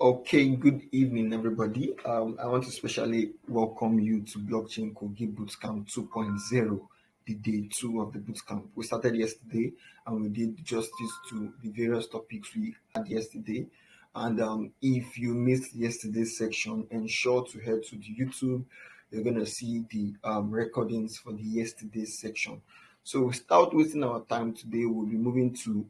Okay, good evening, everybody. I want to especially welcome you to Blockchain Kogi Bootcamp 2.0, the day two of the bootcamp. We started yesterday and we did justice to the various topics we had yesterday. And if you missed yesterday's section, ensure to head to the YouTube. You're going to see the recordings for the yesterday's section. So, without wasting our time today, we'll be moving to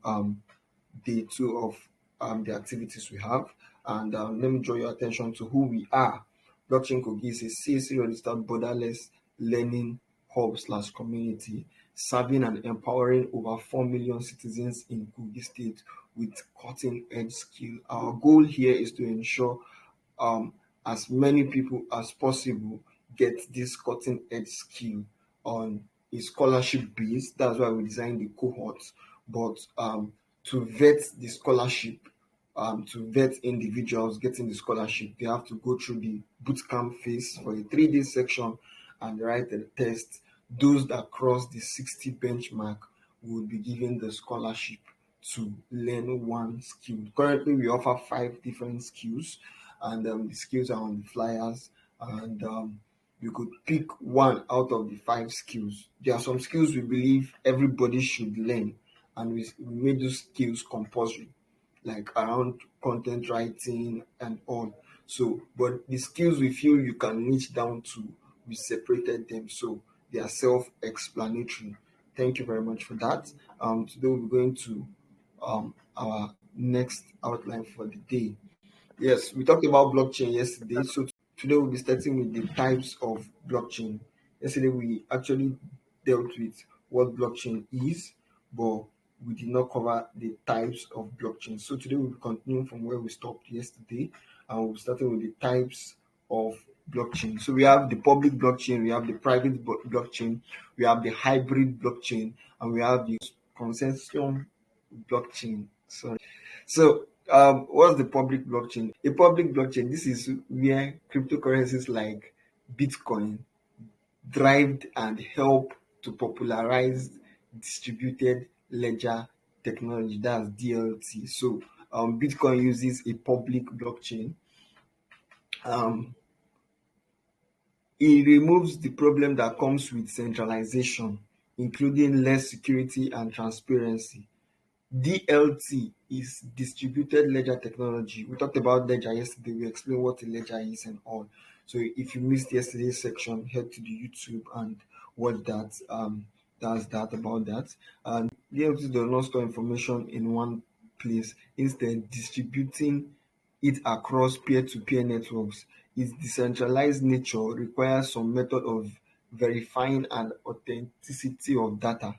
day two of the activities we have. And let me draw your attention to who we are. Blockchain Kogi is a CAC-registered borderless learning hub/community serving and empowering over 4 million citizens in Kogi State with cutting-edge skill. Our goal here is to ensure um, as many people as possible get this cutting-edge skill on a scholarship base. That's why we designed the cohorts. But to vet the scholarship, to vet individuals getting the scholarship, they have to go through the bootcamp phase for a 3-day section and write a test. Those that cross the 60 benchmark will be given the scholarship to learn one skill. Currently, we offer 5 different skills, and the skills are on the flyers. And you could pick one out of the 5 skills. There are some skills we believe everybody should learn, and we made those skills compulsory, like around content writing and all. So, but the skills we feel you can niche down to, we separated them so they are self-explanatory. Thank you very much for that. Today we're going to our next outline for the day. Yes, we talked about blockchain yesterday. So today we'll be starting with the types of blockchain. Yesterday we actually dealt with what blockchain is, but we did not cover the types of blockchain. So today we'll be continuing from where we stopped yesterday, and we'll be starting with the types of blockchain. So we have the public blockchain, we have the private blockchain, we have the hybrid blockchain, and we have the consensus blockchain. So, what's the public blockchain? A public blockchain, this is where cryptocurrencies like Bitcoin thrived and help to popularize distributed ledger technology, that's DLT. So, Bitcoin uses a public blockchain. Um, it removes the problem that comes with centralization, including less security and transparency. DLT is distributed ledger technology. We talked about ledger yesterday. We explained what a ledger is and all. So if you missed yesterday's section, head to the YouTube and watch that. That's that about that. And DLT does not store information in one place. Instead, distributing it across peer-to-peer networks. Its decentralized nature requires some method of verifying and authenticity of data.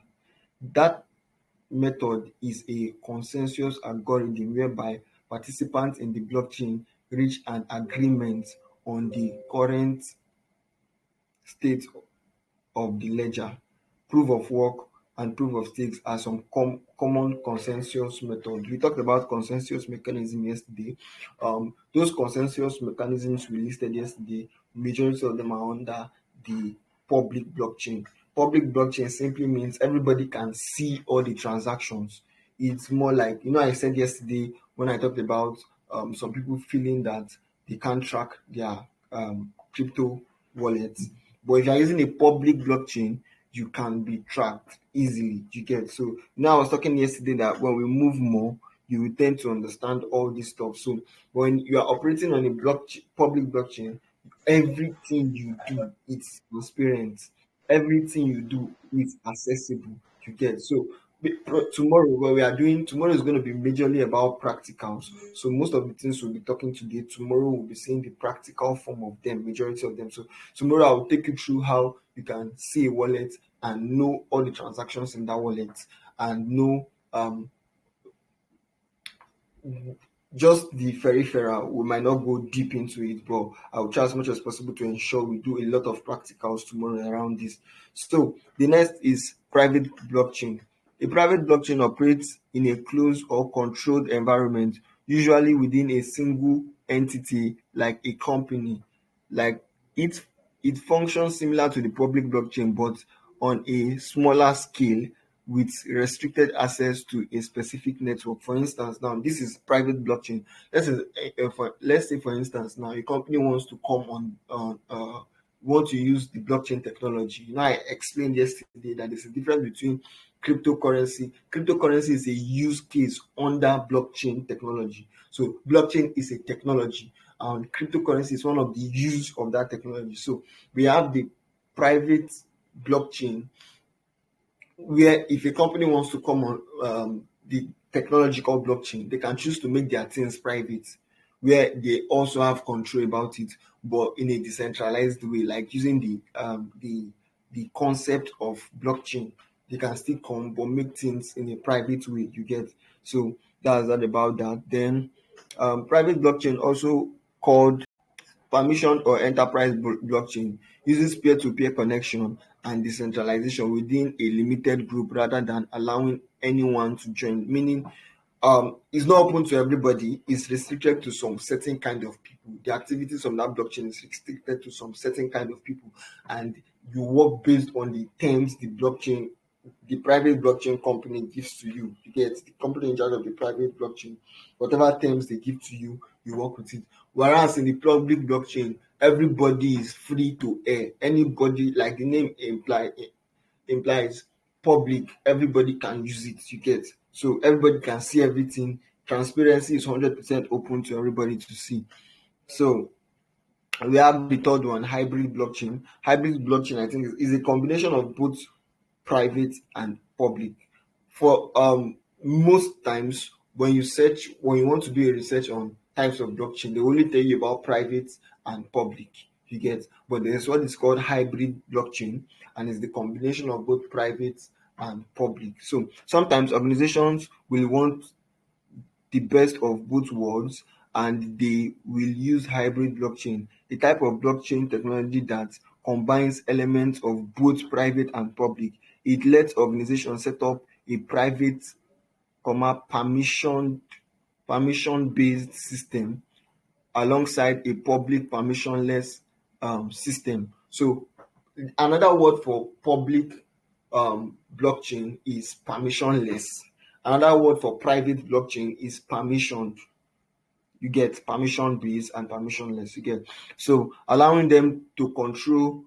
That method is a consensus algorithm whereby participants in the blockchain reach an agreement on the current state of the ledger. Proof of work and proof of stakes are some common consensus methods. We talked about consensus mechanism yesterday. Those consensus mechanisms we listed yesterday, majority of them are under the public blockchain. Public blockchain simply means everybody can see all the transactions. It's more like, I said yesterday when I talked about some people feeling that they can't track their crypto wallets. But if you're using a public blockchain, you can be tracked easily. You get so now I was talking yesterday that when we move more, you will tend to understand all this stuff. So when you are operating on a public blockchain, everything you do it's transparent. Everything you do is accessible. You get so tomorrow what we are doing tomorrow is going to be majorly about practicals. So most of the things we'll be talking today, tomorrow we'll be seeing the practical form of them, majority of them. So tomorrow I'll take you through how you can see a wallet and know all the transactions in that wallet and know just the peripheral. We might not go deep into it, but I'll try as much as possible to ensure we do a lot of practicals tomorrow around this. So the next is private blockchain. A private blockchain operates in a closed or controlled environment, usually within a single entity like a company. Like it, it functions similar to the public blockchain, but on a smaller scale with restricted access to a specific network. For instance, now this is private blockchain. Let's say for instance now a company wants to come on want to use the blockchain technology. I explained yesterday that there's a difference between cryptocurrency. Cryptocurrency is a use case under blockchain technology. So blockchain is a technology and cryptocurrency is one of the use of that technology. So we have the private blockchain where if a company wants to come on the technology called blockchain, they can choose to make their things private, where they also have control about it, but in a decentralized way, like using the concept of blockchain. They can still come but make things in a private way. You get. So that's that about that. Then private blockchain, also called permission or enterprise blockchain, uses peer-to-peer connection and decentralization within a limited group rather than allowing anyone to join. Meaning, it's not open to everybody. It's restricted to some certain kind of people. The activities on that blockchain is restricted to some certain kind of people, and you work based on the terms the private blockchain company gives to you. You get the company in charge of the private blockchain. Whatever terms they give to you, you work with it. Whereas in the public blockchain, everybody is free to air. Anybody, like the name implies, public, everybody can use it. You get. So everybody can see everything. Transparency is 100% open to everybody to see. So we have the third one, hybrid blockchain. Hybrid blockchain, I think, is a combination of both private and public. For most times when you want to do a research on types of blockchain, they only tell you about private and public. You get. But there's what is called hybrid blockchain, and it's the combination of both private and public. So sometimes organizations will want the best of both worlds, and they will use hybrid blockchain, a type of blockchain technology that combines elements of both private and public. It lets organizations set up a private, permission-based system alongside a public permissionless system. So another word for public blockchain is permissionless. Another word for private blockchain is permissioned. You get permission based and permissionless. You get. So allowing them to control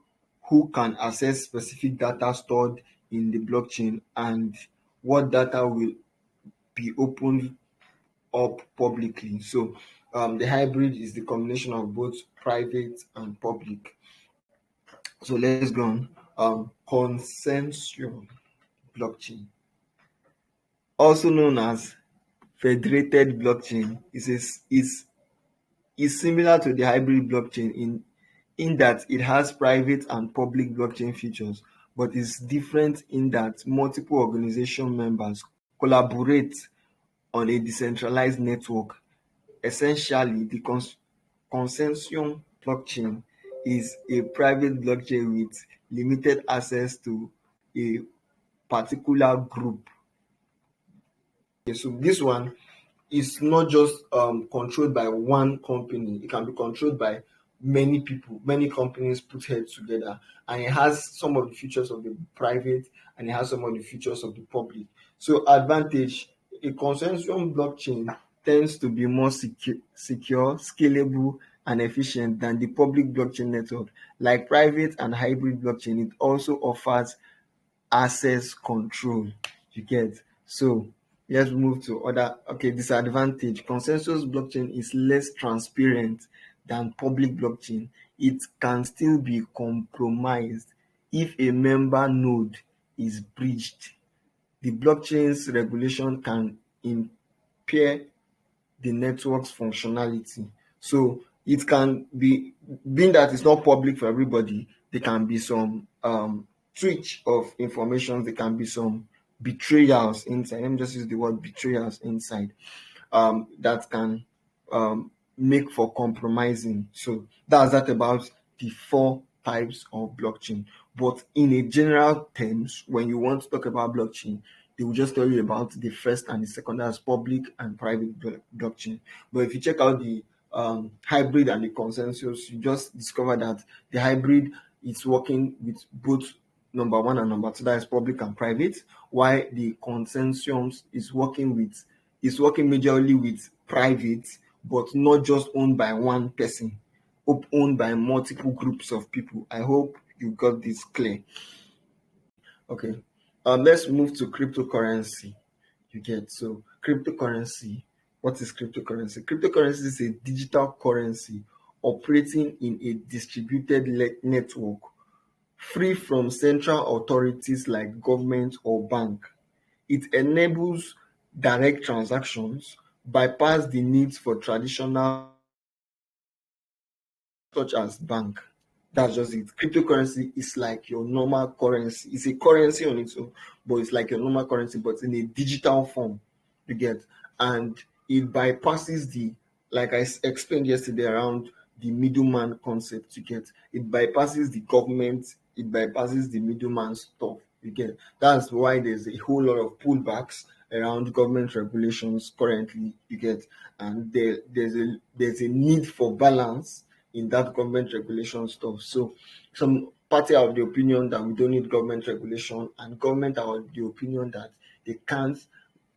who can access specific data stored in the blockchain and what data will be opened up publicly. So the hybrid is the combination of both private and public. So let's go on. Consensus blockchain, also known as federated blockchain, is similar to the hybrid blockchain in that it has private and public blockchain features, but is different in that multiple organization members collaborate on a decentralized network. Essentially, the consensus blockchain is a private blockchain with limited access to a particular group. Okay, so this one is not just controlled by one company. It can be controlled by many people, many companies put heads together, and it has some of the features of the private and it has some of the features of the public. So advantage, a consensus blockchain tends to be more secure, scalable, and efficient than the public blockchain network. Like private and hybrid blockchain, it also offers access control. You get. So let's move to other. Okay, disadvantage. Consensus blockchain is less transparent than public blockchain. It can still be compromised if a member node is breached. The blockchain's regulation can impair the network's functionality. So it can be, being that it's not public for everybody, there can be some switch of information, there can be some betrayals inside. Let me just use the word betrayals inside that can make for compromising. So that's that about the 4 types of blockchain. But in a general terms, when you want to talk about blockchain, they will just tell you about the first and the second as public and private blockchain. But if you check out the hybrid and the consensus, you just discover that the hybrid is working with both number one and number two, that is public and private, while the consortium is working majorly with private, but not just owned by one person, owned by multiple groups of people. I hope you got this clear. Okay. Let's move to cryptocurrency. You get, so cryptocurrency. What is cryptocurrency? Cryptocurrency is a digital currency operating in a distributed network, free from central authorities like government or bank. It enables direct transactions, bypass the needs for traditional such as bank. That's just it. Cryptocurrency is like your normal currency. It's a currency on its own, but it's like your normal currency, but in a digital form. You get, and it bypasses the, like I explained yesterday around the middleman concept. You get, it bypasses the government, it bypasses the middleman stuff. You get, that's why there's a whole lot of pullbacks around government regulations currently. You get, and there's a need for balance in that government regulation stuff. So some party are of the opinion that we don't need government regulation, and government are of the opinion that they can't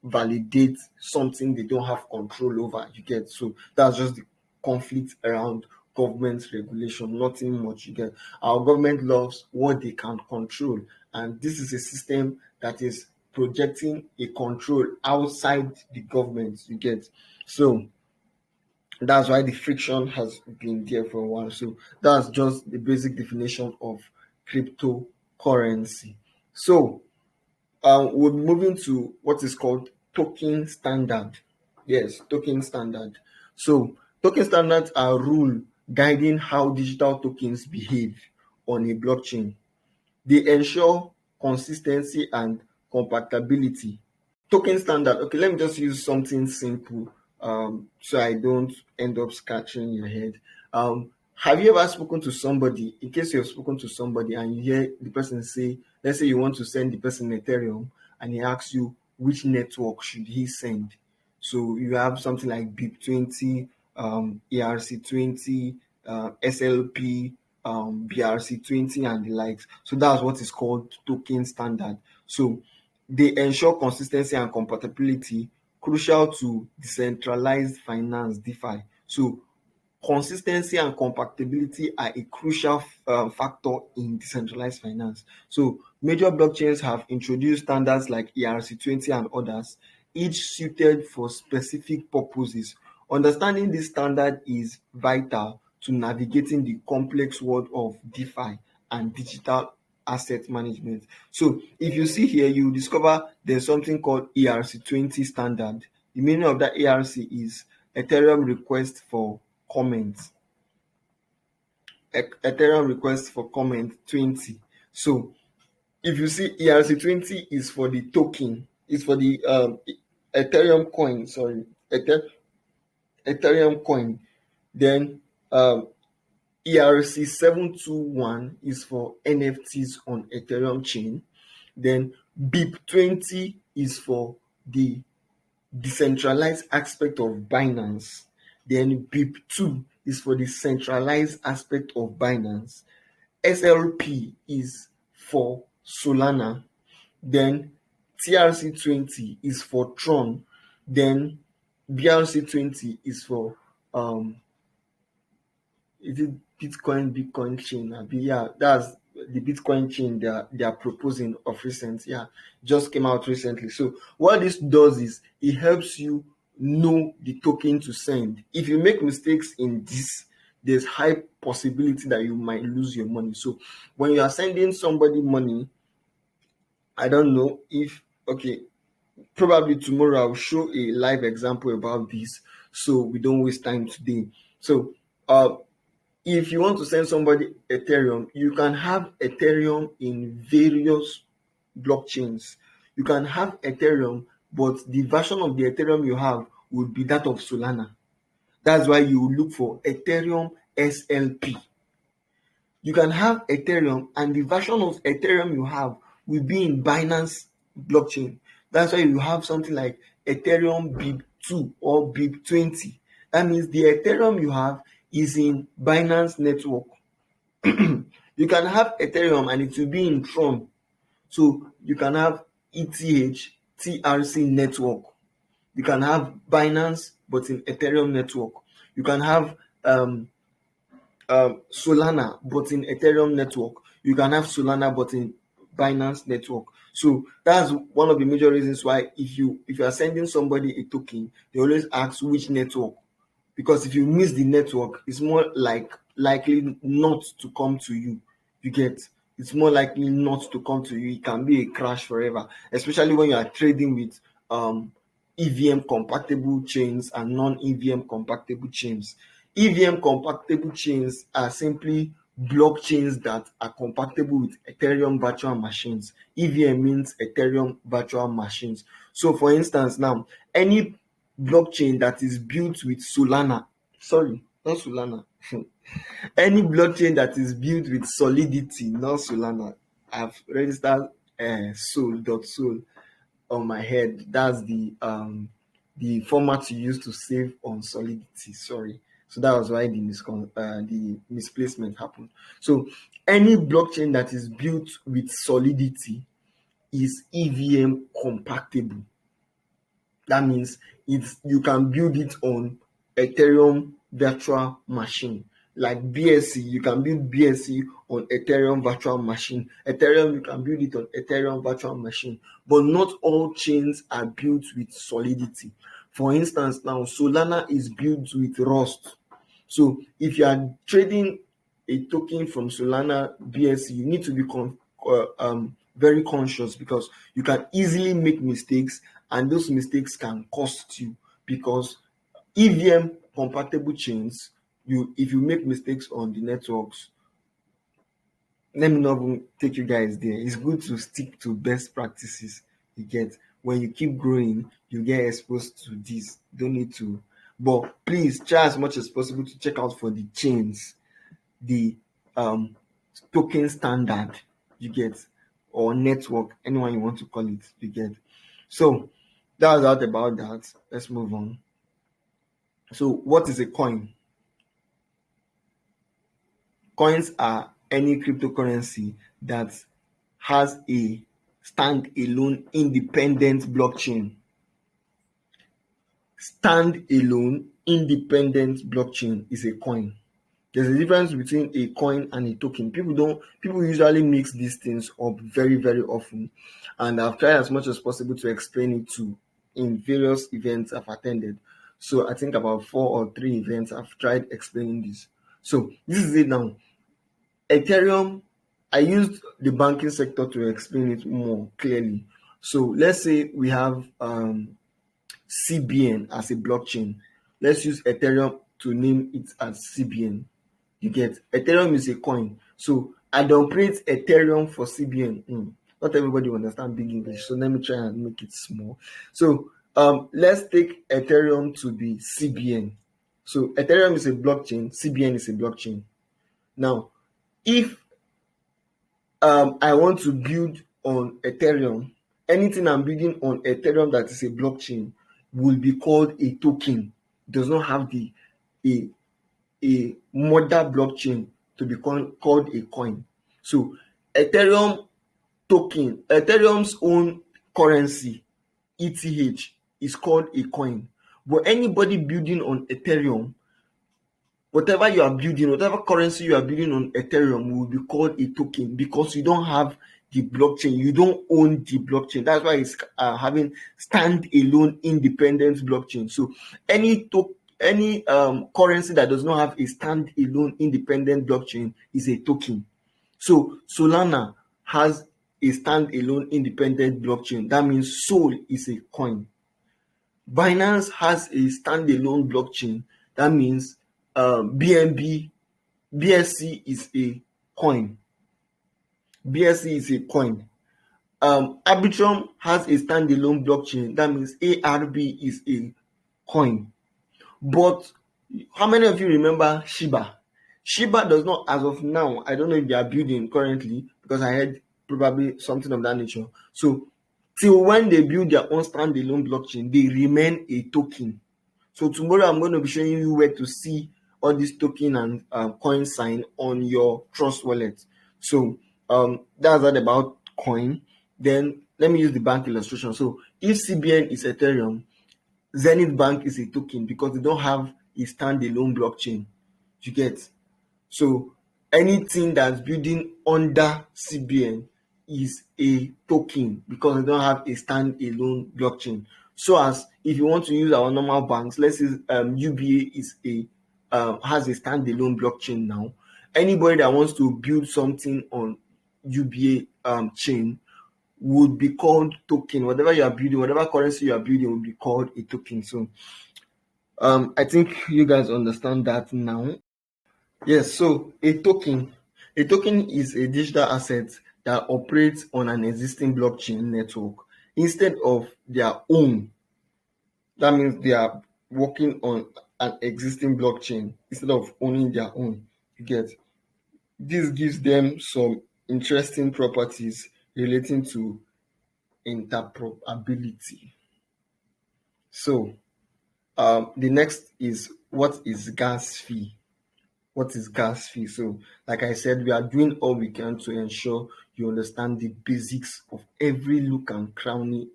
validate something they don't have control over. You get, so that's just the conflict around government regulation, nothing much. You get, our government loves what they can control, and this is a system that is projecting a control outside the government. You get, so that's why the friction has been there for a while. So that's just the basic definition of cryptocurrency. So we're moving to what is called token standard. Yes, token standard. So token standards are rule guiding how digital tokens behave on a blockchain. They ensure consistency and compatibility. Token standard. Okay, let me just use something simple, so I don't end up scratching your head. Have you ever spoken to somebody, in case you have spoken to somebody and you hear the person say, let's say you want to send the person Ethereum, and he asks you which network should he send? So you have something like BIP20, ERC20, SLP, BRC20, and the likes. So that's what is called token standard. So they ensure consistency and compatibility, crucial to decentralized finance DeFi. So consistency and compatibility are a crucial factor in decentralized finance. So major blockchains have introduced standards like ERC20 and others, each suited for specific purposes. Understanding this standard is vital to navigating the complex world of DeFi and digital asset management. So if you see here, you discover there's something called ERC20 standard. The meaning of that ERC is Ethereum request for comment. Ethereum request for comment 20. So if you see, ERC20 is for the token, it's for the Ethereum coin, Ethereum coin. Then ERC721 is for NFTs on Ethereum chain. Then BIP20 is for the decentralized aspect of Binance. Then BIP2 is for the centralized aspect of Binance. SLP is for Solana. Then TRC20 is for Tron. Then BRC20 is for is it Bitcoin chain? Yeah, that's the Bitcoin chain they are proposing of recent. Yeah, just came out recently. So what this does is it helps you know the token to send. If you make mistakes in this, there's high possibility that you might lose your money. So when you are sending somebody money, I don't know if, okay, probably tomorrow I'll show a live example about this, so we don't waste time today. So if you want to send somebody Ethereum, you can have Ethereum in various blockchains. You can have Ethereum, but the version of the Ethereum you have would be that of Solana. That's why you look for Ethereum SLP. You can have Ethereum, and the version of Ethereum you have will be in Binance blockchain. That's why you have something like Ethereum BIP2 or BIP20. That means the Ethereum you have is in Binance network. You can have Ethereum and it will be in Tron. So you can have ETH, TRC network. You can have Binance, but in Ethereum network. You can have Solana, but in Ethereum network. You can have Solana, but in Binance network. So that's one of the major reasons why if you are sending somebody a token, they always ask which network, because if you miss the network, it's more likely not to come to you. You get, it's more likely not to come to you. It can be a crash forever, especially when you are trading with EVM compatible chains and non-EVM compatible chains. EVM compatible chains are simply blockchains that are compatible with Ethereum virtual machines. EVM means Ethereum virtual machines. So for instance, now any blockchain that is built with Solana, sorry, not Solana, any blockchain that is built with Solidity, not Solana. I've registered Sol on my head. That's the format you use to save on Solidity. Sorry. So that was why the misplacement happened. So any blockchain that is built with Solidity is EVM compatible. That means you can build it on Ethereum virtual machine. Like BSC, you can build BSC on Ethereum virtual machine. Ethereum, you can build it on Ethereum virtual machine. But not all chains are built with Solidity. For instance, now Solana is built with Rust. So if you are trading a token from Solana BSC, you need to be very conscious, because you can easily make mistakes, and those mistakes can cost you, because EVM compatible chains, if you make mistakes on the networks, let me not even take you guys there. It's good to stick to best practices. You get, when you keep growing, you get exposed to this. Don't need to, but please try as much as possible to check out for the chains, the token standard, you get, or network, anyone you want to call it, you get. So that was out about that. Let's move on. So what is a coin? Coins are any cryptocurrency that has a stand-alone independent blockchain. Stand-alone independent blockchain is a coin. There's a difference between a coin and a token. People usually mix these things up very, very often, and I've tried as much as possible to explain it in various events I've attended. So I think about 4 or 3 events I've tried explaining this. So this is it now. Ethereum, I used the banking sector to explain it more clearly. So let's say we have CBN as a blockchain. Let's use Ethereum to name it as CBN. You get, Ethereum is a coin. So I don't create Ethereum for CBN. Not everybody will understand big English, so let me try and make it small. So let's take Ethereum to be CBN. So Ethereum is a blockchain, CBN is a blockchain. Now, if I want to build on Ethereum, anything I'm building on Ethereum that is a blockchain will be called a token. It does not have a mother blockchain to be called a coin. So Ethereum token, Ethereum's own currency, ETH, is called a coin. But anybody building on Ethereum, whatever you are building, whatever currency you are building on Ethereum will be called a token, because you don't have the blockchain, you don't own the blockchain. That's why it's having stand-alone independent blockchain. So any currency that does not have a stand-alone independent blockchain is a token. So Solana has a stand-alone independent blockchain. That means Sol is a coin. Binance has a stand-alone blockchain. That means BSC is a coin. BSC is a coin. Arbitrum has a standalone blockchain. That means ARB is a coin. But how many of you remember Shiba? Shiba does not, as of now, I don't know if they are building currently, because I heard probably something of that nature. So till when they build their own standalone blockchain, they remain a token. So tomorrow I'm going to be showing you where to see all this token and coin sign on your Trust wallet. So that's that about coin. Then let me use the bank illustration. So if CBN is Ethereum, Zenith Bank is a token because they don't have a standalone blockchain. You get? So anything that's building under CBN is a token because they don't have a standalone blockchain. So as if you want to use our normal banks, let's say UBA is a has a standalone blockchain now. Anybody that wants to build something on UBA chain would be called token. Whatever you are building, whatever currency you are building will be called a token. So I think you guys understand that now. Yes, so a token is a digital asset that operates on an existing blockchain network instead of their own. That means they are working on an existing blockchain instead of owning their own. You get? This gives them some interesting properties relating to interoperability. So the next is, what is gas fee? What is gas fee? So like I said, we are doing all we can to ensure you understand the basics of every look and cranny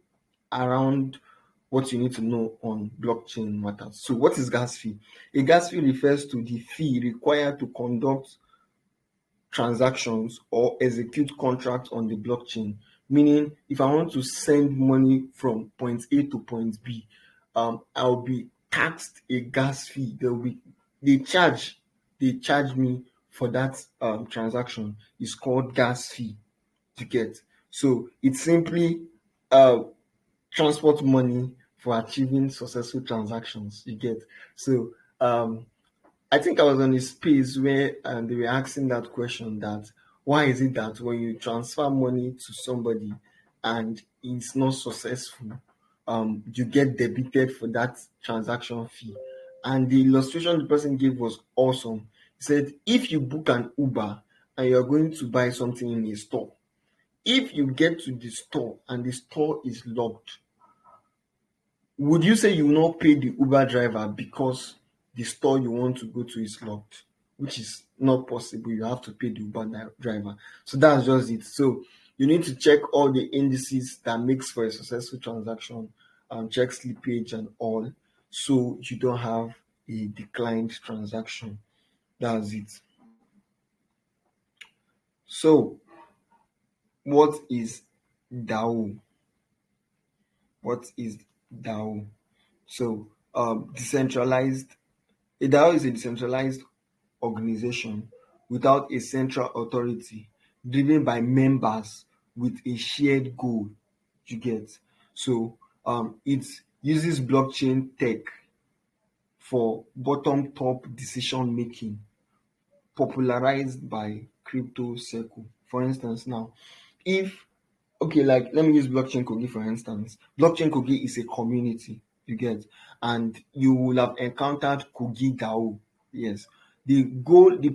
around what you need to know on blockchain matters. So what is gas fee? A gas fee refers to the fee required to conduct transactions or execute contracts on the blockchain. Meaning, if I want to send money from point A to point B, I'll be taxed a gas fee. They charge they charge me for that transaction. It's called gas fee. To get, so it's simply transport money for achieving successful transactions. You get, so I think I was on a space where they were asking that question, that why is it that when you transfer money to somebody and it's not successful, you get debited for that transaction fee. And the illustration the person gave was awesome. He said, if you book an Uber and you're going to buy something in a store, if you get to the store and the store is locked, would you say you will not pay the Uber driver because the store you want to go to is locked? Which is not possible. You have to pay the Uber driver. So that's just it. So you need to check all the indices that makes for a successful transaction, check slippage and all, so you don't have a declined transaction. That's it. So what is DAO? What is DAO? So decentralized a DAO is a decentralized organization without a central authority, driven by members with a shared goal. You get? So it uses blockchain tech for bottom top decision making, popularized by crypto circle. For instance, now, if okay, like let me use blockchain Kogi for instance. Blockchain Kogi is a community, you get, and you will have encountered Kogi DAO. Yes. The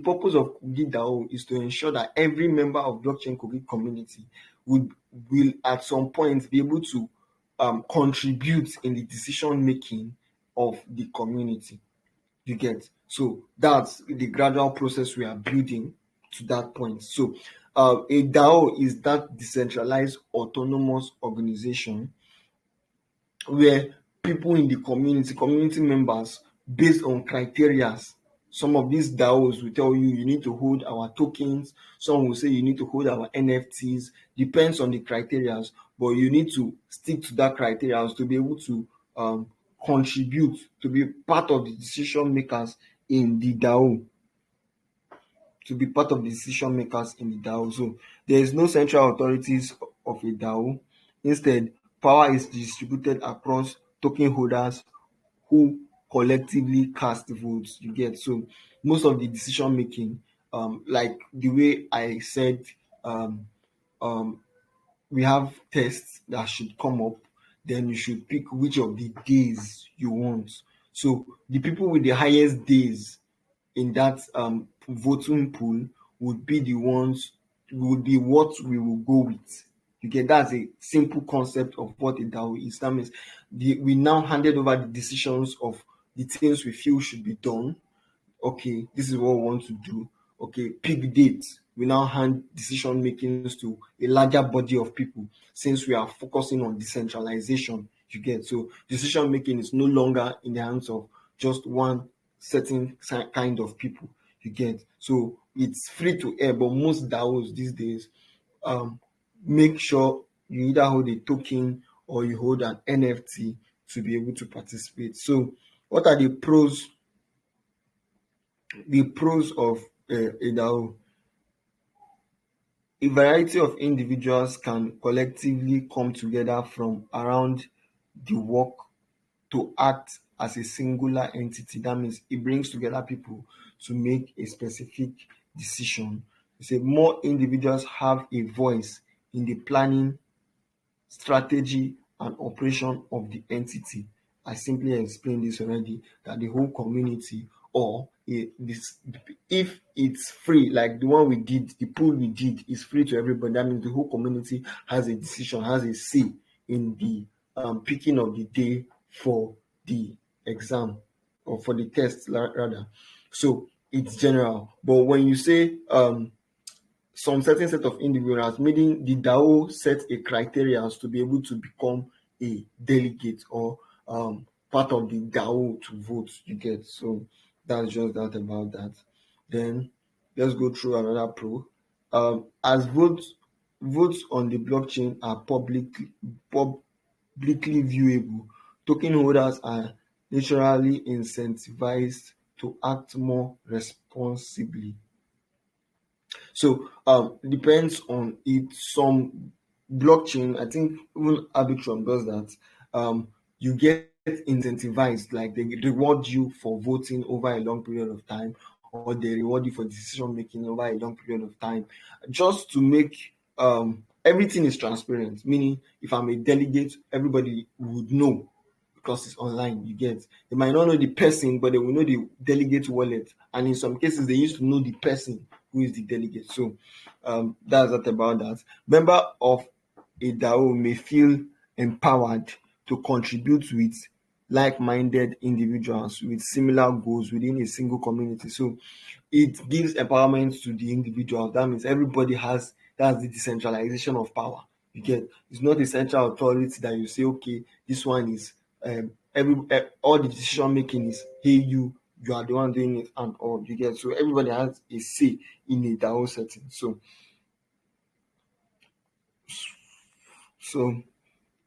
purpose of Kogi DAO is to ensure that every member of blockchain Kogi community would will at some point be able to contribute in the decision making of the community. You get? So that's the gradual process we are building to that point. So a DAO is that decentralized autonomous organization where people in the community members, based on criteria. Some of these DAOs will tell you need to hold our tokens. Some will say you need to hold our NFTs. Depends on the criteria, but you need to stick to that criteria to be able to contribute, to be part of the decision makers in the DAO. To be part of the decision makers in the DAO. So there is no central authorities of a DAO. Instead, power is distributed across token holders who collectively cast votes. You get? So most of the decision making, like the way I said, um, um, we have tests that should come up. Then you should pick which of the days you want. So the people with the highest days in that voting pool would be the ones, would be what we will go with. You get? That's a simple concept of what a DAO is. That means we now handed over the decisions of the things we feel should be done. Okay, this is what we want to do. okay, pick dates. We now hand decision makings to a larger body of people since we are focusing on decentralization. You get, so decision making is no longer in the hands of just one certain kind of people. You get, so it's free to air, but most DAOs these days um, make sure you either hold a token or you hold an NFT to be able to participate. So, what are the pros? The pros of a DAO: a variety of individuals can collectively come together from around the work to act as a singular entity. That means it brings together people to make a specific decision. You say more individuals have a voice in the planning, strategy and operation of the entity. I simply explained this already, that the whole community, or if it's free, like the one we did, the pool we did is free to everybody, that means the whole community has a decision, has a say in the picking of the day for the exam, or for the test rather. So it's general. But when you say some certain set of individuals, meaning the DAO set a criteria to be able to become a delegate or part of the DAO to vote. You get, so that's just that about that. Then let's go through another pro. As votes on the blockchain are publicly viewable, token holders are naturally incentivized to act more responsibly. So depends on it. Some blockchain, I think even Arbitrum does that. You get incentivized, like they reward you for voting over a long period of time, or they reward you for decision making over a long period of time, just to make everything is transparent. Meaning, if I'm a delegate, everybody would know because it's online. You get, they might not know the person, but they will know the delegate wallet, and in some cases they used to know the person who is the delegate. So that's that about that. Member of a DAO may feel empowered to contribute with like-minded individuals with similar goals within a single community. So it gives empowerment to the individual. That means everybody has, that's the decentralization of power. You get, it's not a central authority that you say, okay, this one is all the decision making is, hey, you are the one doing it and all. You get, so everybody has a say in a DAO setting. So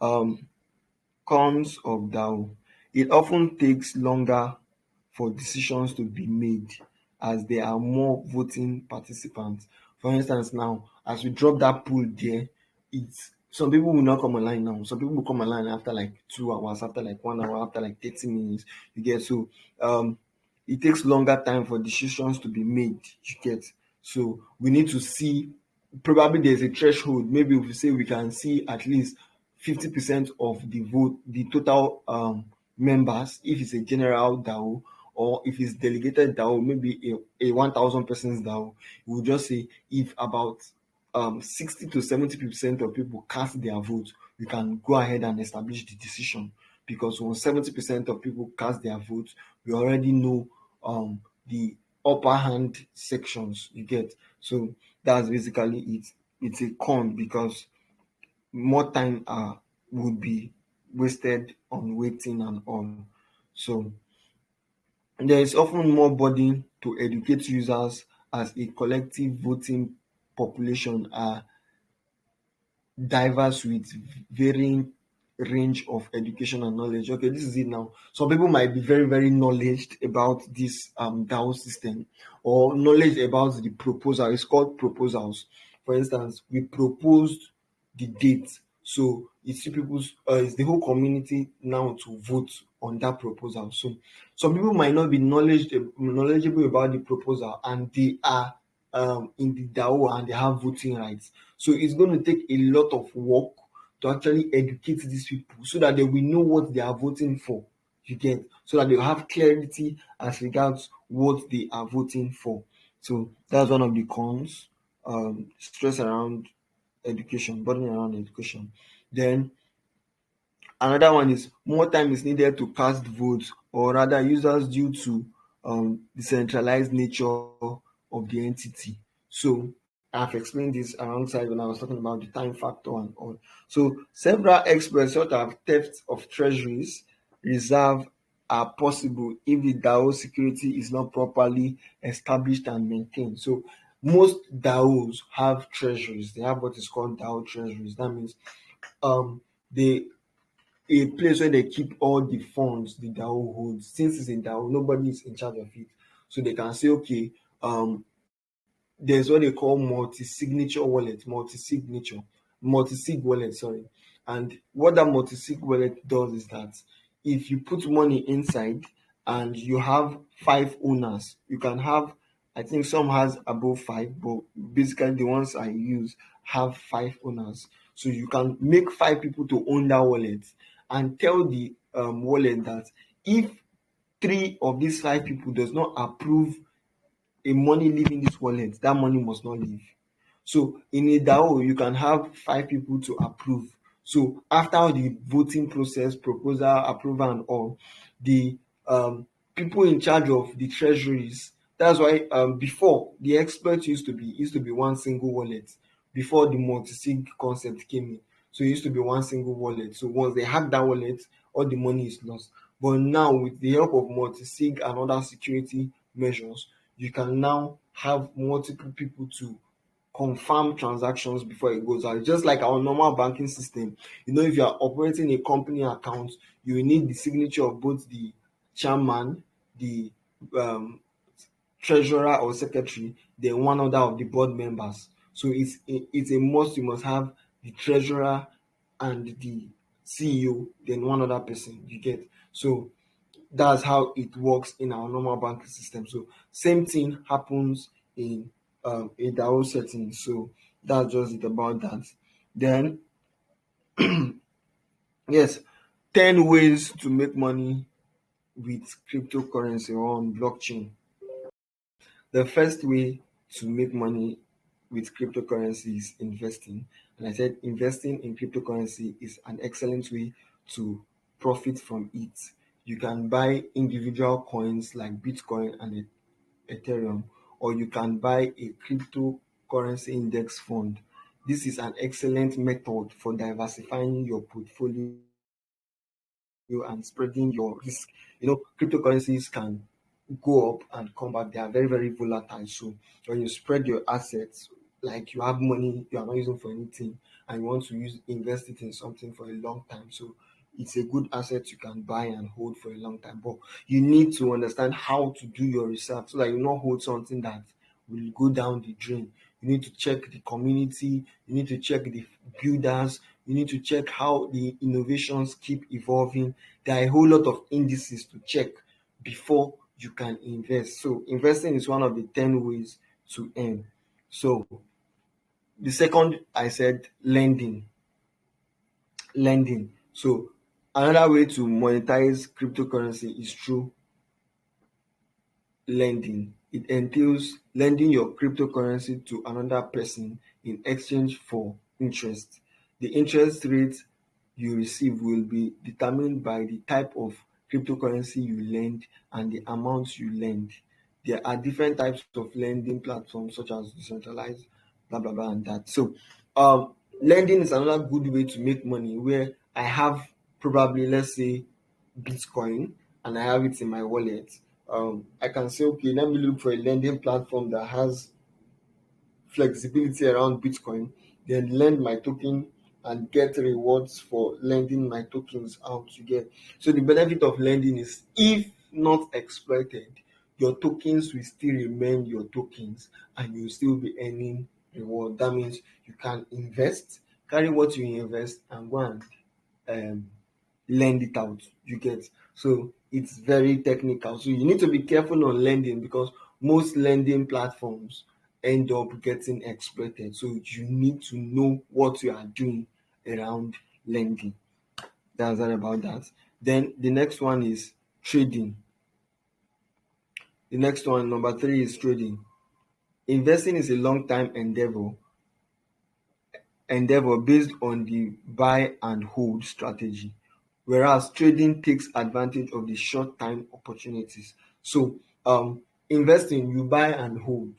um cons of DAO: it often takes longer for decisions to be made as there are more voting participants. For instance, now as we drop that pool there, it's, some people will not come online now. Some people will come online after like 2 hours, after like 1 hour, after like 30 minutes. You get, so it takes longer time for decisions to be made. You get, so we need to see, probably there's a threshold. Maybe if we say we can see at least 50% of the vote, the total members, if it's a general DAO, or if it's delegated DAO, maybe a 1,000 persons DAO, we'll just say if about 60 to 70% of people cast their vote, we can go ahead and establish the decision. Because when 70% of people cast their vote, we already know the upper hand sections. You get, so that's basically it. It's a con because more time would be wasted on waiting and all. So there is often more burden to educate users as a collective voting population are diverse with varying range of education and knowledge. Okay, this is it now. Some people might be very, very knowledgeable about this DAO system, or knowledge about the proposal. It's called proposals. For instance, we proposed the date. So it's people's it's the whole community now to vote on that proposal. So some people might not be knowledgeable about the proposal, and they are in the DAO and they have voting rights. So it's going to take a lot of work to actually educate these people so that they will know what they are voting for. You get, so that they have clarity as regards what they are voting for. So that's one of the cons. Stress around education, burden around education. Then another one is more time is needed to cast votes, or rather users, due to decentralized nature of the entity. So I've explained this alongside when I was talking about the time factor and all. So several experts thought that theft of treasuries reserve are possible if the DAO security is not properly established and maintained. So most DAOs have treasuries. They have what is called DAO treasuries. That means um they a place where they keep all the funds the DAO holds. Since it's a DAO, nobody is in charge of it. So they can say, okay, there's what they call multi-signature wallet, multi-sig wallet, sorry. And what that multi-sig wallet does is that if you put money inside and you have 5 owners, you can have, I think some has above 5, but basically the ones I use have 5 owners. So you can make 5 people to own that wallet and tell the wallet that if 3 of these 5 people does not approve a money leaving this wallet, that money must not leave. So in a DAO, you can have 5 people to approve. So after the voting process, proposal, approval, and all, the people in charge of the treasuries. That's why before the expert used to be one single wallet before the multi-sig concept came in. So it used to be one single wallet. So once they hack that wallet, all the money is lost. But now with the help of multi-sig and other security measures, you can now have multiple people to confirm transactions before it goes out. Just like our normal banking system, if you are operating a company account, you will need the signature of both the chairman, the um, treasurer or secretary, then one other of the board members. So it's a must. You must have the treasurer and the CEO, then one other person. You get. So that's how it works in our normal banking system. So same thing happens in a DAO setting. So that's just it about that. Then yes, 10 ways to make money with cryptocurrency or on blockchain. The first way to make money with cryptocurrency is investing. And I said investing in cryptocurrency is an excellent way to profit from it. You can buy individual coins like Bitcoin and Ethereum, or you can buy a cryptocurrency index fund. This is an excellent method for diversifying your portfolio and spreading your risk. Cryptocurrencies can go up and come back. They are very, very volatile. So when you spread your assets, like you have money you are not using for anything and you want to invest it in something for a long time. So it's a good asset you can buy and hold for a long time. But you need to understand how to do your research so that you not hold something that will go down the drain. You need to check the community, you need to check the builders, you need to check how the innovations keep evolving. There are a whole lot of indices to check before you can invest. So investing is one of the 10 ways to earn. So the second, I said lending. So another way to monetize cryptocurrency is through lending. It entails lending your cryptocurrency to another person in exchange for interest. The interest rate you receive will be determined by the type of cryptocurrency you lend and the amount you lend. There are different types of lending platforms such as decentralized, blah blah blah, and that. So lending is another good way to make money where I have probably, let's say, Bitcoin and I have it in my wallet. I can say, okay, let me look for a lending platform that has flexibility around Bitcoin, then lend my token and get rewards for lending my tokens out to get. So the benefit of lending is if not exploited, your tokens will still remain your tokens and you'll still be earning reward. That means you can invest, carry what you invest and go and lend it out. You get. So it's very technical. So you need to be careful on lending because most lending platforms end up getting exploited. So you need to know what you are doing around lending. That's all about that. Then the next one is trading. The next one, number 3, is trading. Investing is a long time endeavor based on the buy and hold strategy, whereas trading takes advantage of the short time opportunities. So investing, you buy and hold.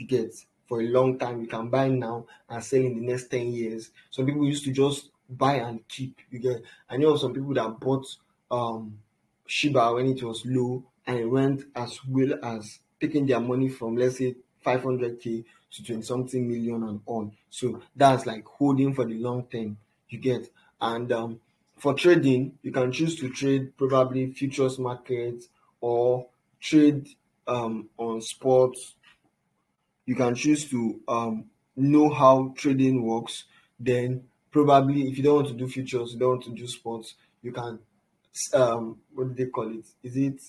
You get, for a long time. You can buy now and sell in the next 10 years. Some people used to just buy and keep. You get, I know of some people that bought um Shiba when it was low, and it went as well as taking their money from, let's say, 500k to 20 something million and on. So that's like holding for the long term. You get, and for trading, you can choose to trade probably futures markets, or trade on sports. You can choose to know how trading works. Then probably, if you don't want to do futures, you don't want to do sports, you can what do they call it? Is it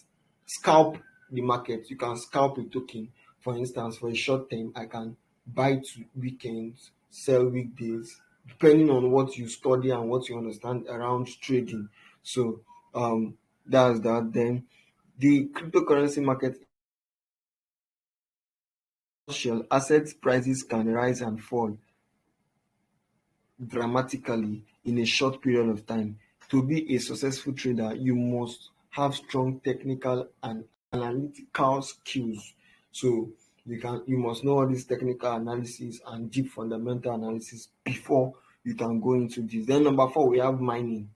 scalp the market? You can scalp a token. For instance, for a short term, I can buy to weekends, sell weekdays, depending on what you study and what you understand around trading. So that's that. Then the cryptocurrency market, asset prices can rise and fall dramatically in a short period of time. To be a successful trader, you must have strong technical and analytical skills. So you must know all this technical analysis and deep fundamental analysis before you can go into this. Then number four, we have mining.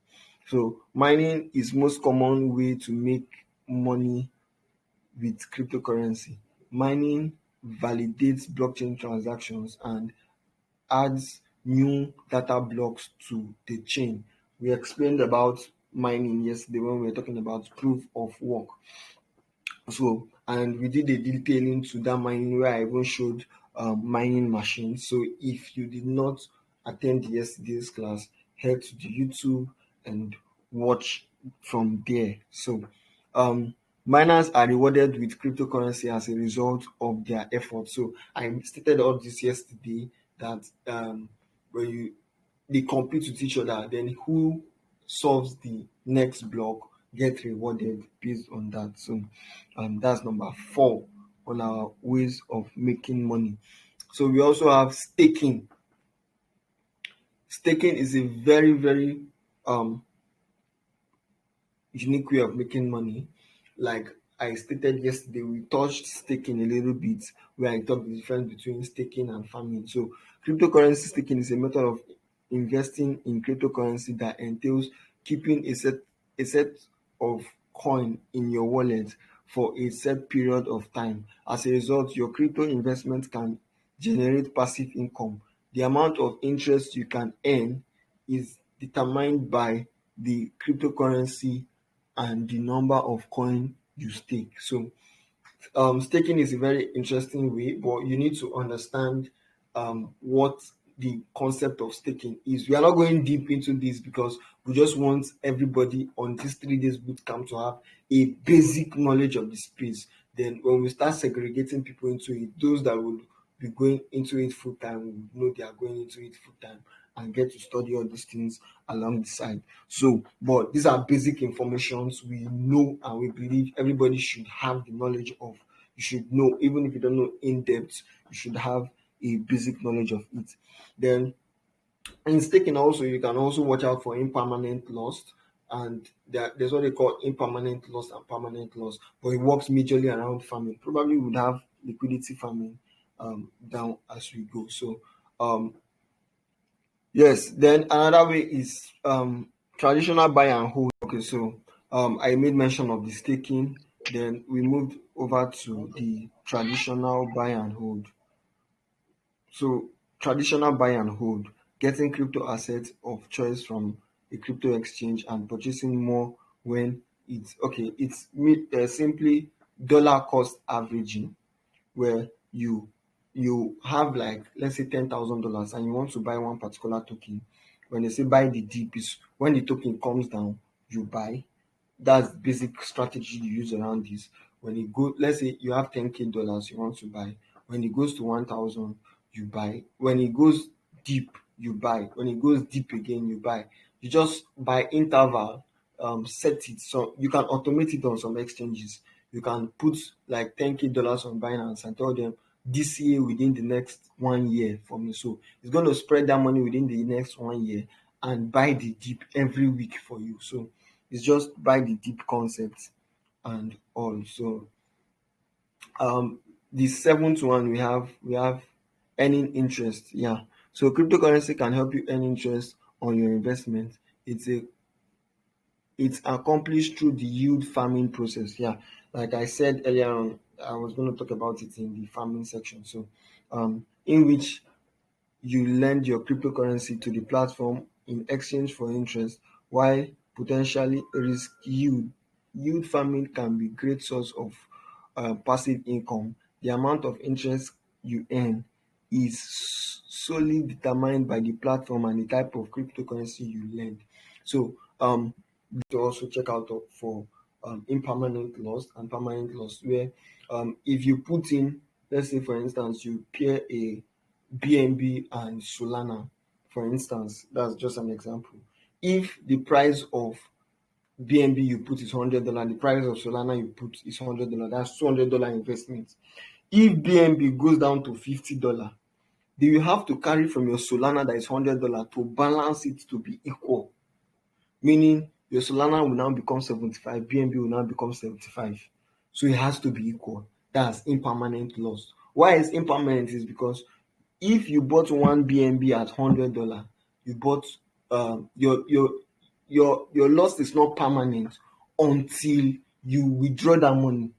So mining is most common way to make money with cryptocurrency. Mining validates blockchain transactions and adds new data blocks to the chain. We explained about mining yesterday when we were talking about proof of work. So, and we did a detailing to that mining where I even showed mining machines. So, if you did not attend yesterday's class, head to the YouTube and watch from there. So, miners are rewarded with cryptocurrency as a result of their efforts. So, I stated all this yesterday, that when they compete with each other, then who solves the next block get rewarded based on that. So that's number four on our ways of making money. So we also have staking. Staking is a very, very um unique way of making money. Like I stated yesterday, we touched staking a little bit, where I talked the difference between staking and farming. So cryptocurrency staking is a method of investing in cryptocurrency that entails keeping a set of coin in your wallet for a set period of time. As a result, your crypto investment can generate passive income. The amount of interest you can earn is determined by the cryptocurrency and the number of coin you stake. So staking is a very interesting way, but you need to understand what the concept of staking is. We are not going deep into this because we just want everybody on this 3 days bootcamp to have a basic knowledge of the space. Then when we start segregating people into it, those that will be going into it full time will know they are going into it full time and get to study all these things along the side. So, but these are basic informations we know and we believe everybody should have the knowledge of. You should know, even if you don't know in depth, you should have a basic knowledge of it. Then in staking also, you can also watch out for impermanent loss, and there's what they call impermanent loss and permanent loss, but it works majorly around farming. Probably would have liquidity farming down as we go. So yes, then another way is traditional buy and hold. Okay, so I made mention of the staking, then we moved over to the traditional buy and hold. So traditional buy and hold, getting crypto assets of choice from a crypto exchange and purchasing more when it's simply dollar cost averaging, where you have, like, let's say $10,000 and you want to buy one particular token. When they say buy the dip, is when the token comes down, you buy. That's basic strategy you use around this. When it go, let's say you have 10k dollars you want to buy. When it goes to 1,000, you buy. When it goes deep, you buy. When it goes deep again, you buy. You just buy interval, set it so you can automate it on some exchanges. You can put like 10k dollars on Binance and tell them this year within the next 1 year for me. So it's going to spread that money within the next 1 year and buy the dip every week for you. So it's just buy the deep concept and all. So um the seventh one, we have earning interest. Yeah. So cryptocurrency can help you earn interest on your investment. It's a it's accomplished through the yield farming process. Yeah. Like I said earlier on, I was going to talk about it in the farming section. So in which you lend your cryptocurrency to the platform in exchange for interest, while potentially risk yield. Yield farming can be great source of passive income. The amount of interest you earn is solely determined by the platform and the type of cryptocurrency you lend. So to also check out for impermanent loss and permanent loss, where if you put in, let's say for instance, you pair a BNB and Solana, for instance, that's just an example. If the price of BNB you put is $100, the price of Solana you put is $100, that's $200 investment. If BNB goes down to $50, do you have to carry from your Solana that is $100 to balance it to be equal? Meaning your Solana will now become 75, BNB will now become 75. So it has to be equal. That's impermanent loss. Why is impermanent? Is because if you bought one BNB at $100, you bought your loss is not permanent until you withdraw that money.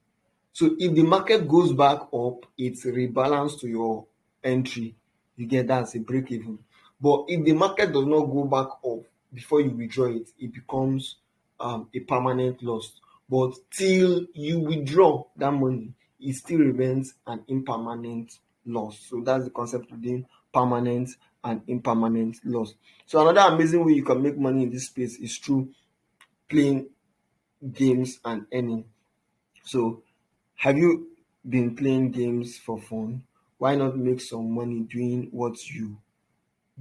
So if the market goes back up, it's rebalanced to your entry. You get that's a break even. But if the market does not go back up before you withdraw it, it becomes a permanent loss. But till you withdraw that money, it still remains an impermanent loss. So that's the concept within permanent and impermanent loss. So another amazing way you can make money in this space is through playing games and earning. So have you been playing games for fun? Why not make some money doing what you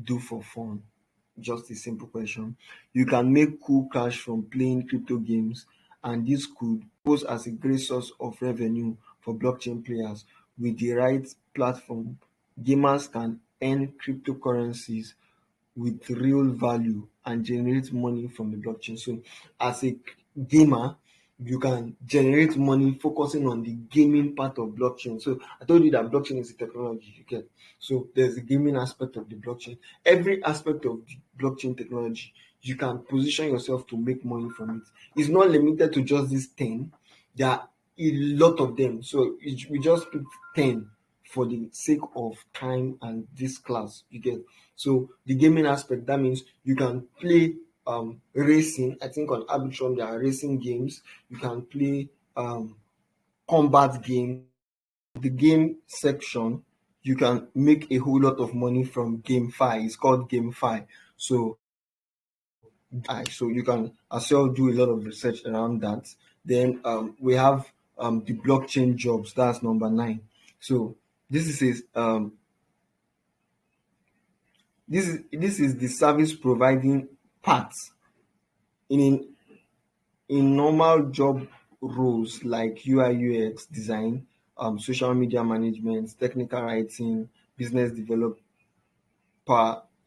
do for fun? Just a simple question. You can make cool cash from playing crypto games, and this could pose as a great source of revenue for blockchain players. With the right platform, gamers can earn cryptocurrencies with real value and generate money from the blockchain. So as a gamer, you can generate money focusing on the gaming part of blockchain. So I told you that blockchain is a technology you get. So there's a gaming aspect of the blockchain. Every aspect of the blockchain technology, you can position yourself to make money from it. It's not limited to just these 10. There are a lot of them. So we just picked 10 for the sake of time and this class. You get. So the gaming aspect, that means you can play racing. I think on Arbitrum there are racing games. You can play combat games. The game section, you can make a whole lot of money from GameFi. It's called GameFi. So you can as well do a lot of research around that. Then we have the blockchain jobs. That's number 9. So this is the service providing parts in normal job roles like UI UX design, social media management, technical writing, business development,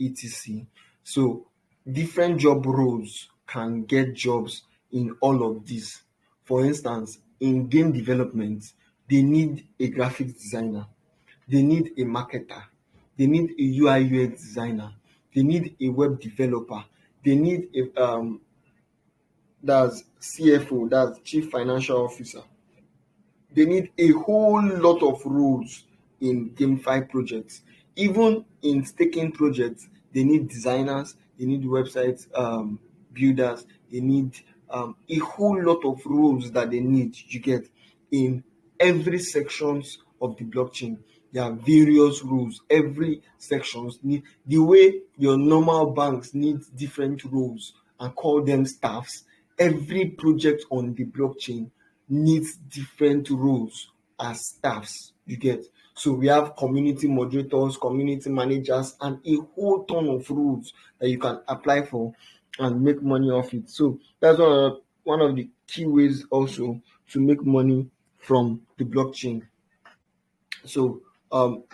etc. So different job roles can get jobs in all of these. For instance, in game development, they need a graphics designer, they need a marketer, they need a UI UX designer, they need a web developer, they need a that's CFO, that's chief financial officer. They need a whole lot of roles in GameFi projects. Even in staking projects, they need designers, they need website builders, they need a whole lot of roles that they need. You get in every sections of the blockchain. There are various rules. Every sections need the way your normal banks need different roles and call them staffs. Every project on the blockchain needs different roles as staffs. You get. So we have community moderators, community managers, and a whole ton of rules that you can apply for and make money off it. So that's one of the key ways also to make money from the blockchain. So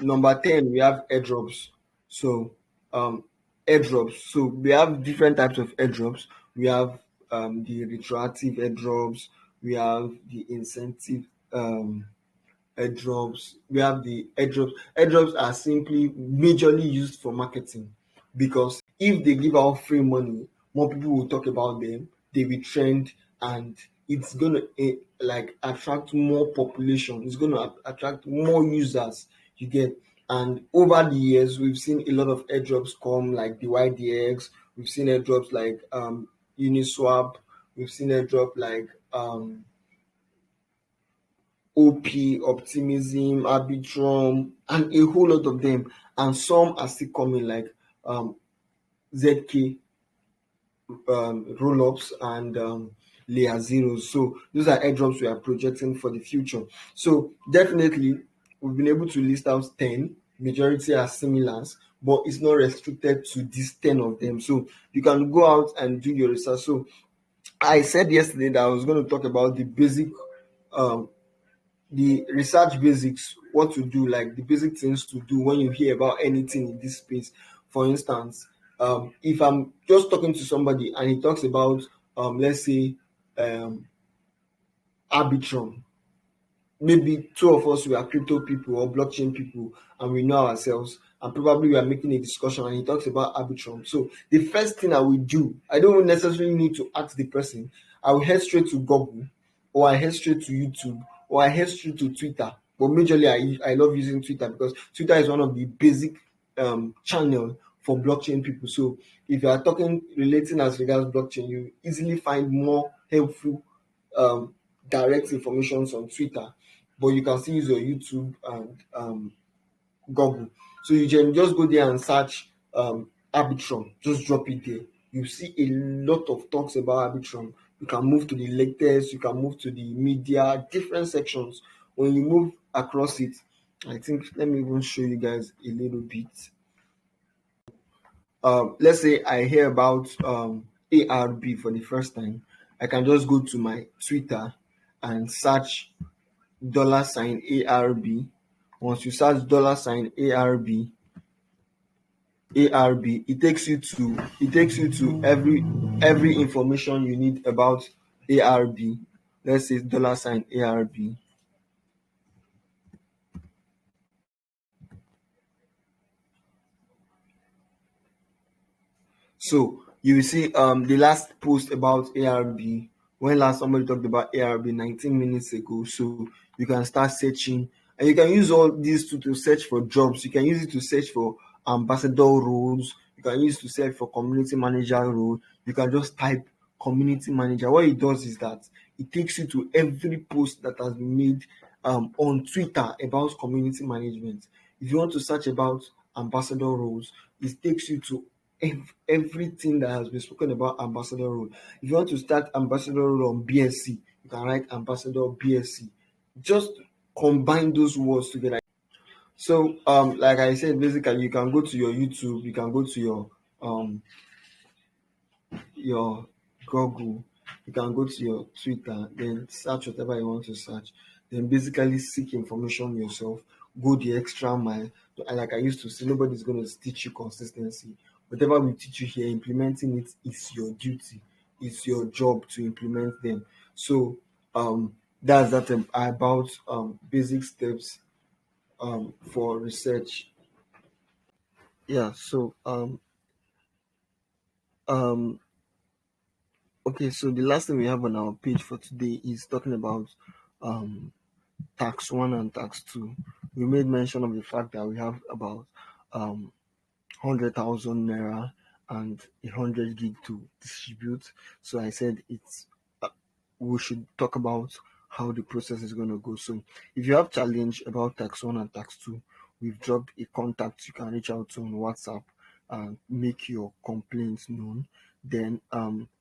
number 10, we have airdrops. So airdrops. So we have different types of airdrops. We have the retroactive airdrops. We have the incentive airdrops. We have the airdrops. Airdrops are simply majorly used for marketing, because if they give out free money, more people will talk about them, they will trend, and it's gonna like attract more population. It's gonna attract more users. You get. And over the years, we've seen a lot of airdrops come, like the YDX. We've seen airdrops like Uniswap. We've seen airdrop like OP, Optimism, Arbitrum, and a whole lot of them. And some are still coming, like ZK roll-ups and layer zeros. So those are airdrops we are projecting for the future. So definitely we've been able to list out 10. Majority are similars, but it's not restricted to these 10 of them. So you can go out and do your research. So I said yesterday that I was going to talk about the basic um, the research basics, what to do, like the basic things to do when you hear about anything in this space. For instance, if I'm just talking to somebody and he talks about, let's say, um, Arbitrum, maybe two of us, we are crypto people or blockchain people, and we know ourselves, and probably we are making a discussion and he talks about Arbitrum. So the first thing I will do, I don't necessarily need to ask the person. I will head straight to Google, or I head straight to YouTube, or I head straight to Twitter. But majorly I love using Twitter, because Twitter is one of the basic channel for blockchain people. So if you are talking relating as regards blockchain, you easily find more helpful um, direct information on Twitter, but you can still use your YouTube and Google. So you can just go there and search Arbitrum, just drop it there. You see a lot of talks about Arbitrum. You can move to the latest, you can move to the media, different sections. When you move across it, I think, let me even show you guys a little bit. Let's say I hear about ARB for the first time. I can just go to my Twitter and search $ARB. Once you search $ARB, it takes you to every information you need about ARB. Let's say $ARB. So you will see the last post about ARB, when last somebody talked about ARB 19 minutes ago. So you can start searching, and you can use all these to search for jobs. You can use it to search for ambassador roles. You can use it to search for community manager role. You can just type community manager. What it does is that it takes you to every post that has been made on Twitter about community management. If you want to search about ambassador roles, it takes you to everything that has been spoken about ambassador role. If you want to start ambassador role on BSc, you can write ambassador BSc. Just combine those words together. So like I said, basically you can go to your YouTube, you can go to your Google, you can go to your Twitter, then search whatever you want to search, then basically seek information yourself, go the extra mile. And like I used to say, nobody's going to teach you consistency. Whatever we teach you here, implementing it is your duty, it's your job to implement them. So that's that about basic steps for research. Yeah, so um okay, so the last thing we have on our page for today is talking about um, tax one and tax two. We made mention of the fact that we have about 100,000 naira and 100 gig to distribute. So I said we should talk about how the process is going to go. So if you have challenge about tax one and tax two, we've dropped a contact you can reach out to on WhatsApp and make your complaints known. Then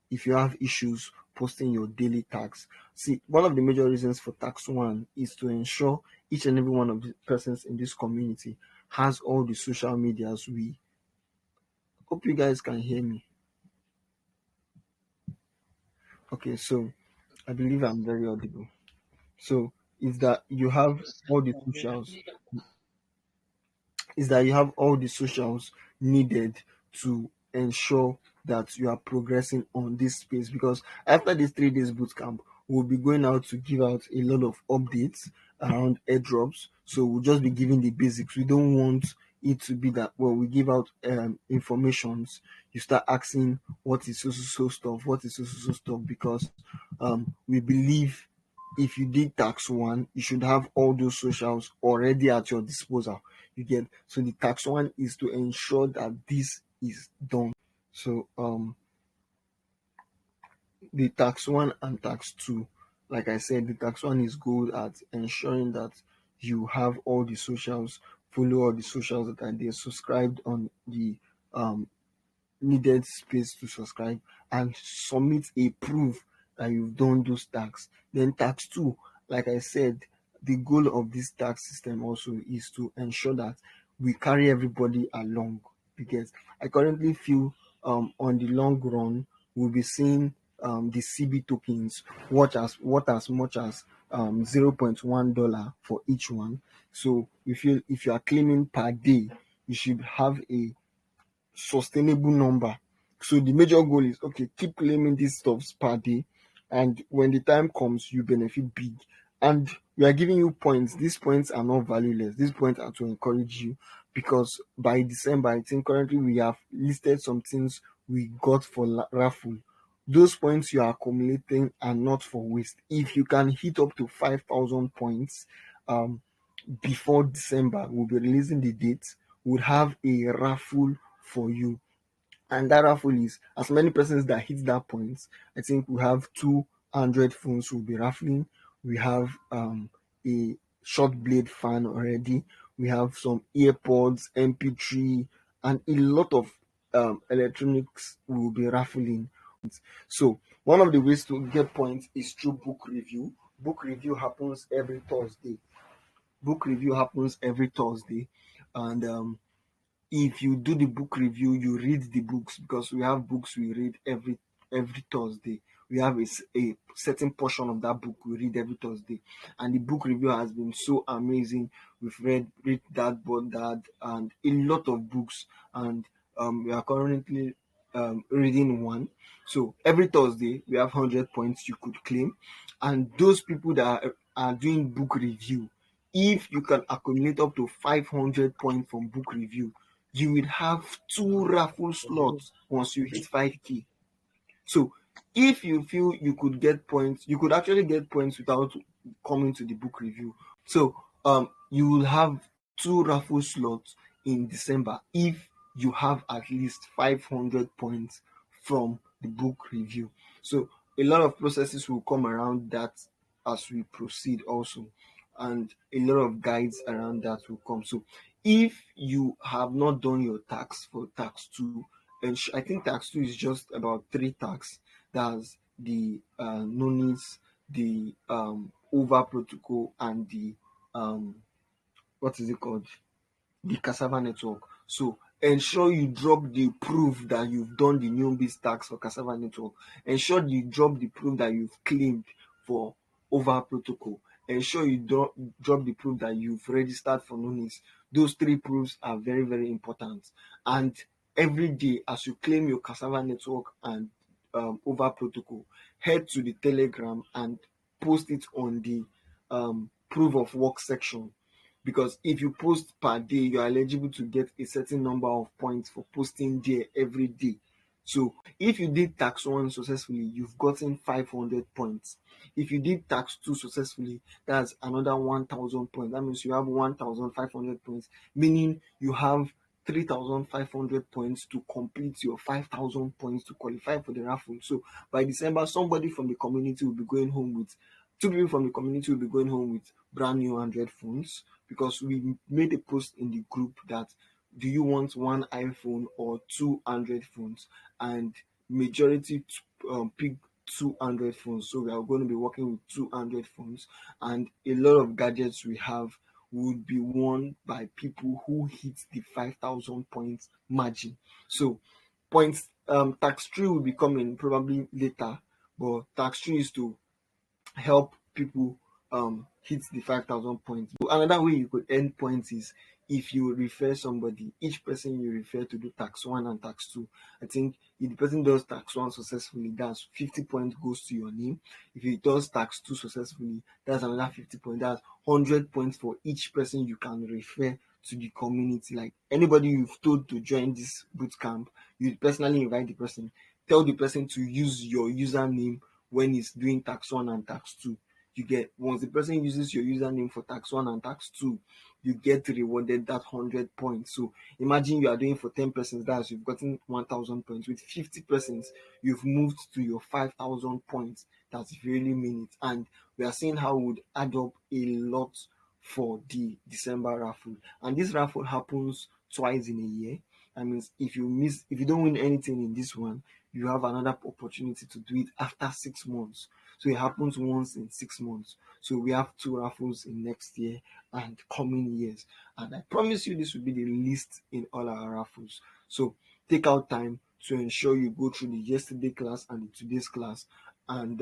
if you have issues posting your daily tax, see, one of the major reasons for tax one is to ensure each and every one of the persons in this community has all the social medias. We hope you guys can hear me. Okay, so I believe I'm very audible. So is that you have all the socials, needed to ensure that you are progressing on this space, because after this 3 days bootcamp, we'll be going out to give out a lot of updates, around airdrops. So we'll just be giving the basics. We don't want it to be that, well, we give out informations, you start asking what is so stuff, what is so stuff, because we believe if you did tax one, you should have all those socials already at your disposal. You get, so the tax one is to ensure that this is done. So the tax one and tax two, like I said, the tax one is good at ensuring that you have all the socials, follow all the socials that are there, subscribed on the um needed space to subscribe, and submit a proof that you've done those tax. Then tax two, like I said, the goal of this tax system also is to ensure that we carry everybody along, because I currently feel on the long run we'll be seeing the CB tokens what as much as $0.1 for each one. So if you are claiming per day, you should have a sustainable number. So the major goal is, okay, keep claiming these stuffs per day, and when the time comes, you benefit big. And we are giving you points. These points are not valueless. These points are to encourage you, because by December, I think currently we have listed some things we got for raffle. Those points you are accumulating are not for waste. If you can hit up to 5,000 points um, before December, we'll be releasing the date. We'll have a raffle for you, and that raffle is as many persons that hit that point. I think we have 200 phones we'll be raffling. We have a short blade fan already. We have some earpods, MP3, and a lot of electronics we'll be raffling. So one of the ways to get points is through book review. Book review happens every Thursday. Book review happens every Thursday, and if you do the book review, you read the books, because we have books we read every Thursday. We have a certain portion of that book we read every Thursday, and the book review has been so amazing. We've read that, but that, and a lot of books, and we are currently reading one. So every Thursday we have 100 points you could claim, and those people that are doing book review, if you can accumulate up to 500 points from book review, you will have 2 raffle slots once you hit 5K. So if you feel you could get points, you could actually get points without coming to the book review. So you will have 2 raffle slots in December if you have at least 500 points from the book review. So a lot of processes will come around that as we proceed also, and a lot of guides around that will come. So if you have not done your tax for tax two, and I think tax two is just about 3 tax. That's the NONIS, the over protocol, and the what is it called? The cassava network. So ensure you drop the proof that you've done the new biz tax for cassava network. Ensure you drop the proof that you've claimed for over protocol. Ensure you drop the proof that you've registered for NONIS. Those 3 proofs are very, very important. And every day, as you claim your cassava network and over protocol, head to the Telegram and post it on the proof of work section, because if you post per day, you are eligible to get a certain number of points for posting there every day. So if you did tax one successfully, you've gotten 500 points. If you did tax two successfully, that's another 1,000 points. That means you have 1,500 points, meaning you have 3,500 points to complete your 5,000 points to qualify for the raffle. So by December, somebody from the community will be going home with 2 people from the community will be going home with brand new Android phones, because we made a post in the group that, do you want 1 iPhone or 2 Android phones? And majority picked 2 Android phones. So we are going to be working with 2 Android phones, and a lot of gadgets we have would be won by people who hit the 5,000 points margin. So points tax 3 will be coming probably later, but tax 3 is to help people hit the 5,000 points. So another way you could earn points is if you refer somebody. Each person you refer to do tax 1 and tax 2, I think if the person does tax 1 successfully, that's 50 points goes to your name. If he does tax 2 successfully, that's another 50 points. That's 100 points for each person you can refer to the community. Like anybody you've told to join this boot camp, you personally invite the person, tell the person to use your username when he's doing tax 1 and tax 2. You get, once the person uses your username for tax 1 and tax 2, you get rewarded that 100 points. So imagine you are doing for 10 persons, that's you've gotten 1,000 points. With 50 persons, you've moved to your 5,000 points. That's if you really mean it. And we are seeing how it would add up a lot for the December raffle. And this raffle happens twice in a year. That means if you don't win anything in this one, you have another opportunity to do it after 6 months. So it happens once in 6 months. So we have 2 raffles in next year and coming years. And I promise you this will be the least in all our raffles. So take out time to ensure you go through the yesterday class and the today's class. And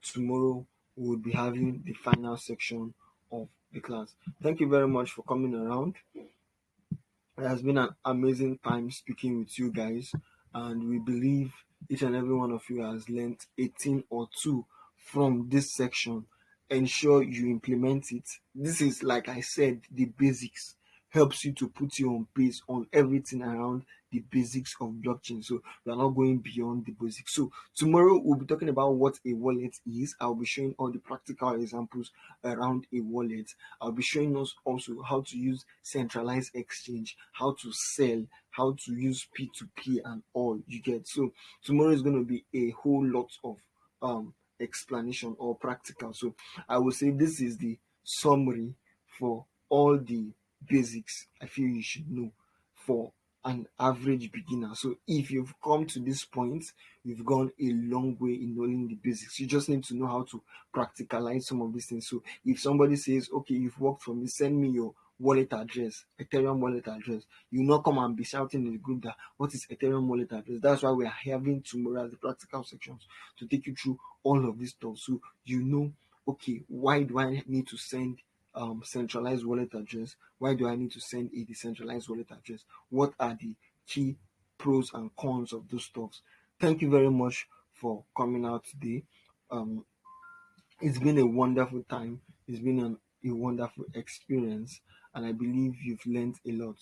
tomorrow we'll be having the final section of the class. Thank you very much for coming around. It has been an amazing time speaking with you guys, and we believe each and every one of you has learned 18 or 2 from this section. Ensure you implement it. This is, like I said, the basics. Helps you to put you on pace on everything around the basics of blockchain. So we are not going beyond the basics. So tomorrow we'll be talking about what a wallet is. I'll be showing all the practical examples around a wallet. I'll be showing us also how to use centralized exchange, how to sell, how to use P2P and all you get. So tomorrow is going to be a whole lot of explanation or practical. So I will say this is the summary for all the basics I feel you should know for an average beginner. So if you've come to this point, you've gone a long way in knowing the basics. You just need to know how to practicalize some of these things. So if somebody says, okay, you've worked for me, send me your wallet address, Ethereum wallet address, you not come and be shouting in the group that what is Ethereum wallet address. That's why we are having tomorrow as the practical sections to take you through all of this stuff. So you know, okay, why do I need to send centralized wallet address? Why do I need to send a decentralized wallet address? What are the key pros and cons of those stuffs? Thank you very much for coming out today. It's been a wonderful time. It's been a wonderful experience, and I believe you've learned a lot.